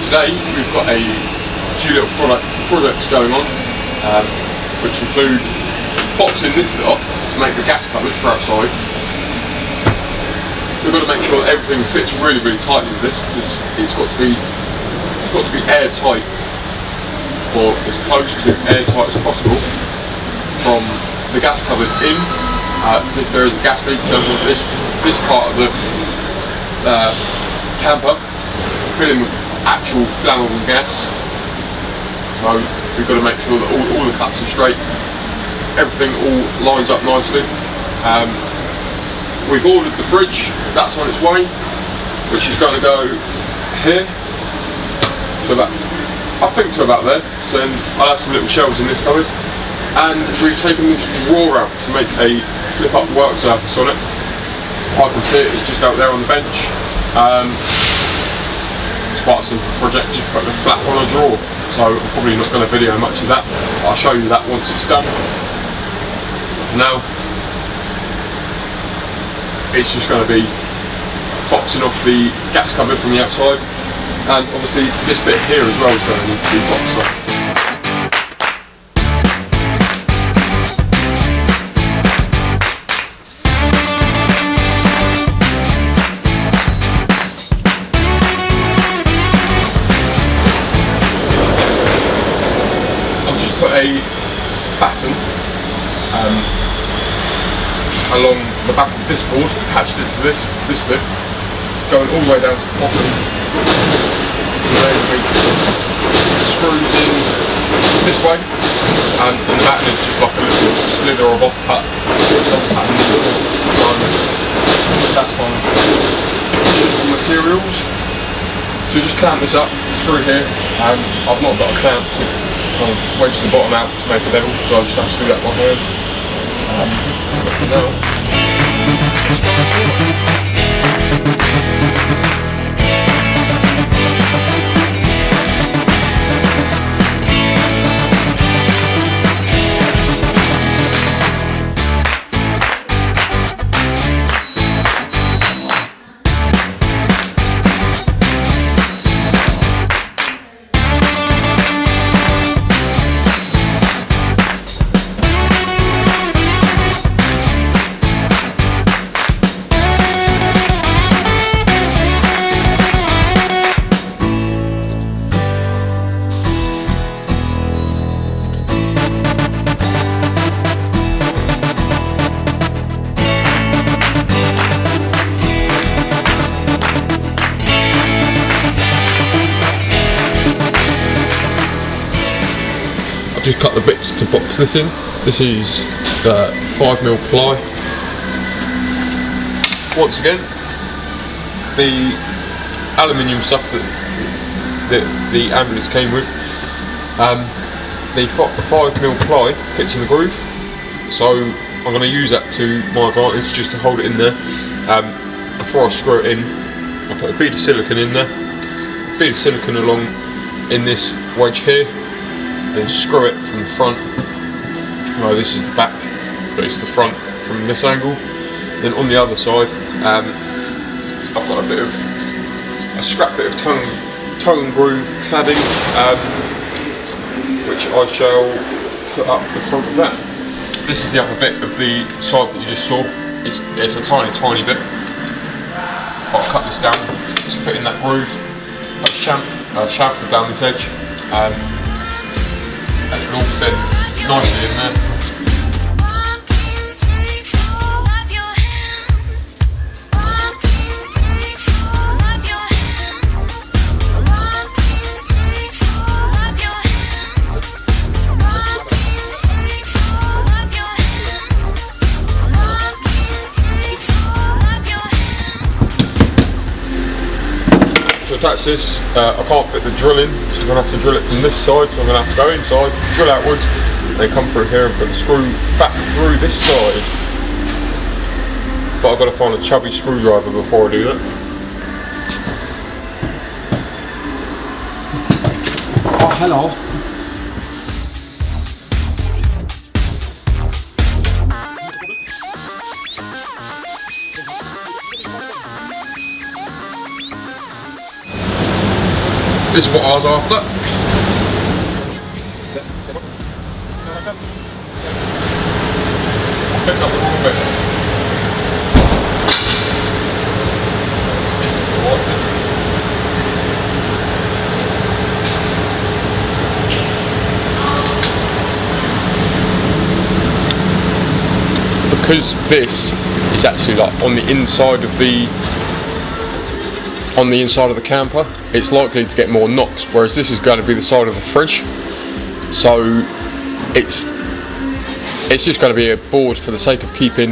today we've got a few little projects going on, which include boxing this bit off to make the gas cupboard for outside. We've got to make sure that everything fits really tightly with this, because it's got to be airtight, or as close to airtight as possible from the gas cupboard in, because if there is a gas leak, we don't want this part of the camper filling with actual flammable gas. So we've got to make sure that all the cuts are straight, everything all lines up nicely. We've ordered the fridge, that's on its way, which is going to go here, so I think to about there. So then I'll have some little shelves in this cupboard, and we've taken this drawer out to make a flip up work surface on it. I can see it's just out there on the bench. It's quite a simple project, just putting a flap on a drawer, so I'm probably not going to video much of that. I'll show you that once it's done. For now, it's just going to be boxing off the gas cupboard from the outside, and obviously this bit here as well is going to need to be boxed off. I've just put a batten along the back of this board, attached it to this bit, going all the way down to the bottom. The screws in this way, and the batten is just like a little slither of off-cut. So that's kind of efficient materials. So just clamp this up, screw here. I've not got a clamp to kind of wedge the bottom out to make a level, so I just have to do that by hand. No. I've just cut the bits to box this in. This is 5mm ply. Once again, the aluminium stuff that the ambulance came with, the 5mm ply fits in the groove, so I'm going to use that to my advantage, just to hold it in there. Before I screw it in, I put a bead of silicone in there, a bead of silicone along in this wedge here, then screw it from the front. No, this is the back, but it's the front from this angle. Then on the other side, I've got a scrap bit of tongue and groove cladding, which I shall put up the front of that. This is the other bit of the side that you just saw. It's a tiny bit. I'll cut this down to fit in that groove. I chamfer down this edge. And it will all fit nicely in there. To attach this, I can't fit the drill in, so I'm going to have to drill it from this side, so I'm going to have to go inside, drill outwards, then come through here and put the screw back through this side. But I've got to find a chubby screwdriver before I do that. Oh, hello. this is what I was after. Picked up a little bit. Because this is actually like on the inside of the camper, it's likely to get more knocks, whereas this is going to be the side of the fridge, so it's just going to be a board for the sake of keeping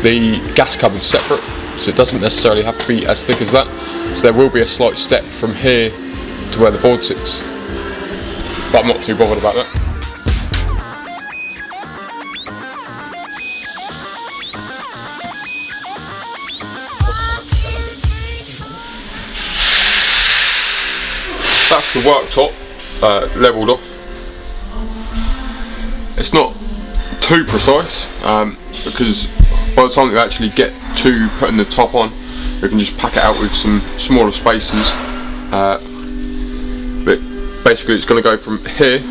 the gas cupboard separate, so it doesn't necessarily have to be as thick as that. So there will be a slight step from here to where the board sits, but I'm not too bothered about that. That's the worktop levelled off. It's not too precise because by the time we actually get to putting the top on, we can just pack it out with some smaller spaces. But basically it's going to go from here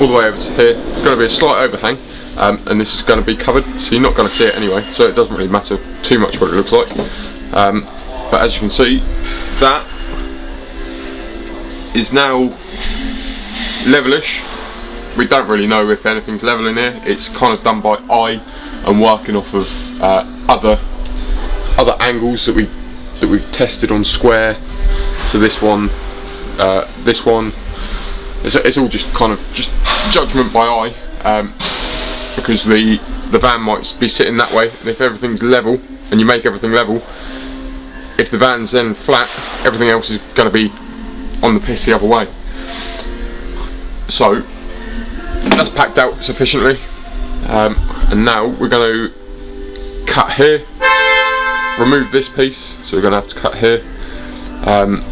all the way over to here. It's going to be a slight overhang, and this is going to be covered, so you're not going to see it anyway, so it doesn't really matter too much what it looks like. But as you can see, that is now levelish. We don't really know if anything's level in here. It's kind of done by eye and working off of other angles that we've tested on Square. So this one, it's all just kind of just judgment by eye, because the van might be sitting that way, and if everything's level and you make everything level, if the van's then flat, everything else is going to be on the piss the other way. So that's packed out sufficiently, and now we're going to cut here, remove this piece, so we're going to have to cut here, and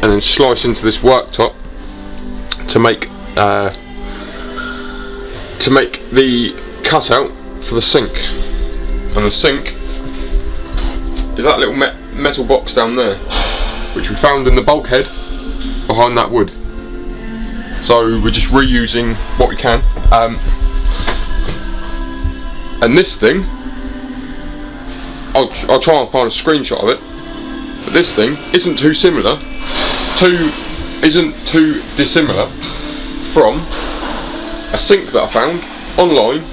then slice into this worktop to make the cutout for the sink. And the sink is that little metal box down there, which we found in the bulkhead behind that wood. So we're just reusing what we can, and this thing, I'll try and find a screenshot of it, but this thing isn't too dissimilar from a sink that I found online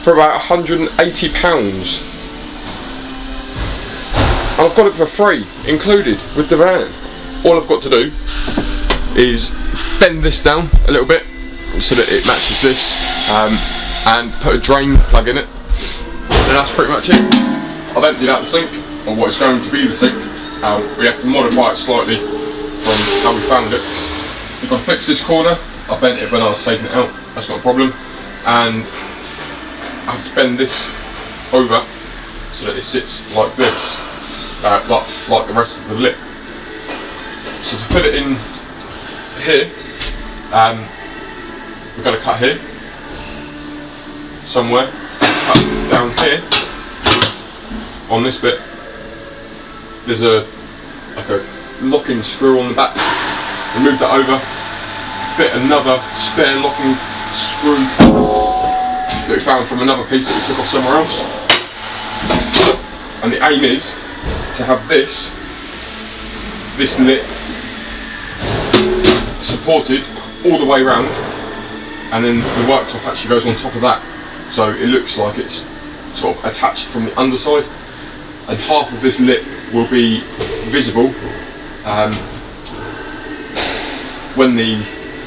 for about £180, and I've got it for free included with the van. All I've got to do is bend this down a little bit so that it matches this, and put a drain plug in it, and that's pretty much it. I've emptied out the sink, or what is going to be the sink. We have to modify it slightly from how we found it. We've got to fix this corner. I bent it when I was taking it out, that's not a problem, and I have to bend this over so that it sits like this, like the rest of the lip. So to fit it in here, we're going to cut here somewhere, cut down here on this bit. There's like a locking screw on the back. Remove that over, fit another spare locking screw that we found from another piece that we took off somewhere else. And the aim is to have this lip supported all the way around, and then the worktop actually goes on top of that, so it looks like it's sort of attached from the underside, and half of this lip will be visible when the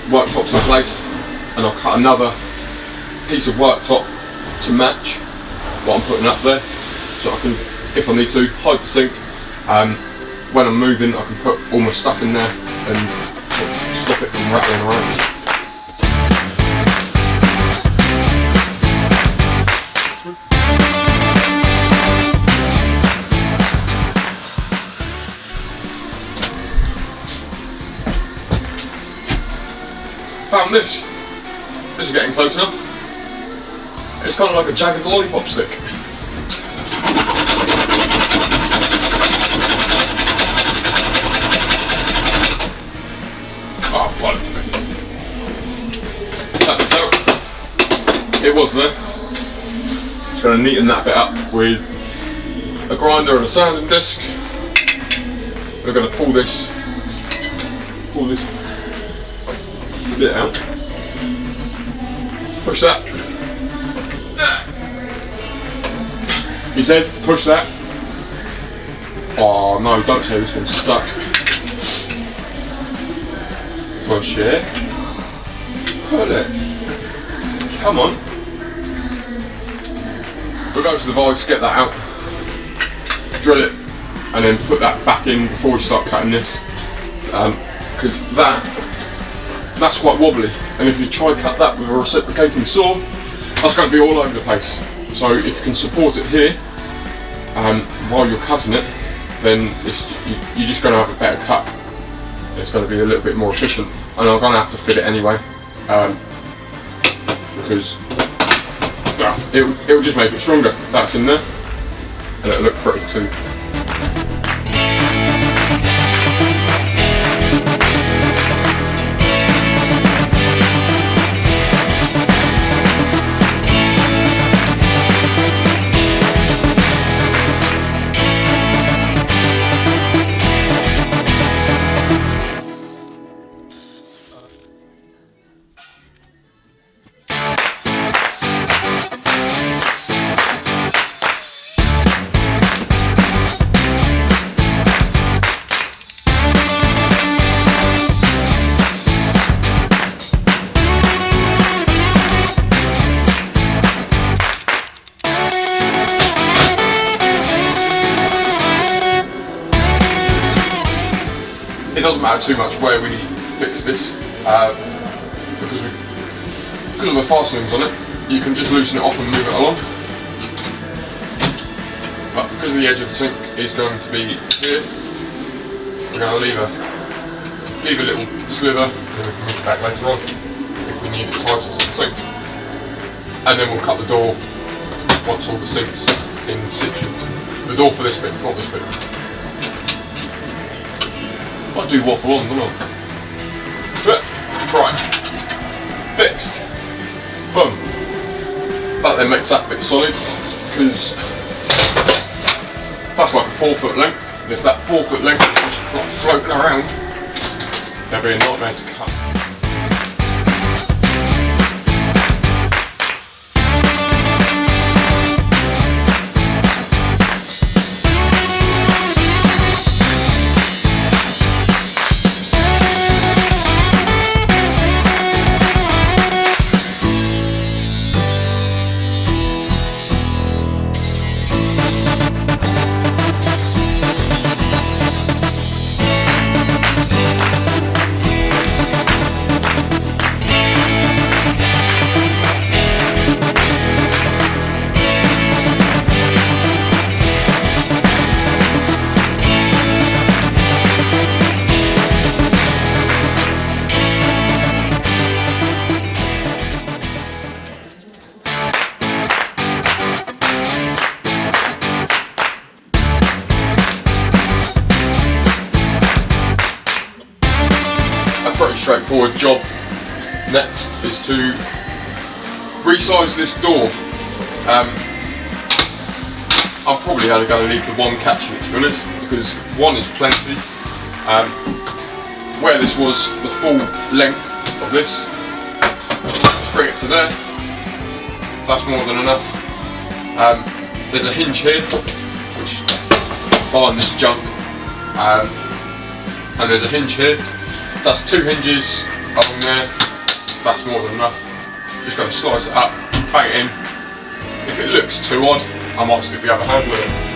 worktop's in place, and I'll cut another piece of worktop to match what I'm putting up there, so I can, if I need to, hide the sink. When I'm moving, I can put all my stuff in there and stop it from rattling around. Found this. This is getting close enough. It's kind of like a jagged lollipop stick. it was there. Just going to neaten that bit up with a grinder and a sanding disc. We're going to pull this bit out. Push that. He says push that. Oh no, don't say this one's stuck. Push it. Pull it. Come on. We'll go to the vise, get that out, drill it, and then put that back in before we start cutting this. Because that's quite wobbly, and if you try to cut that with a reciprocating saw, that's going to be all over the place. So if you can support it here while you're cutting it, then you're just going to have a better cut. It's going to be a little bit more efficient, and I'm going to have to fit it anyway, because it will just make it stronger if that's in there, and it'll look pretty too. It doesn't matter too much where we fix this, because of the fastenings on it, you can just loosen it off and move it along. But because the edge of the sink is going to be here, we're going to leave a little sliver, and we can move it back later on if we need it tighter to the sink. And then we'll cut the door once all the sink's in situ. The door for this bit, not this bit. I do waffle on, don't I? But, right, fixed. Boom. That then makes that bit solid, because that's like a 4 foot length, and if that 4 foot length is just like floating around, there'll be a nightmare to cut. Pretty straightforward job. Next is to resize this door. I'm probably only going to leave the one catch in it, to be honest, because one is plenty. Where this was the full length of this, just bring it to there. That's more than enough. There's a hinge here, which behind this junk, and there's a hinge here. That's 2 hinges along there, that's more than enough. Just going to slice it up, bang it in. If it looks too odd, I might stick the other handle in.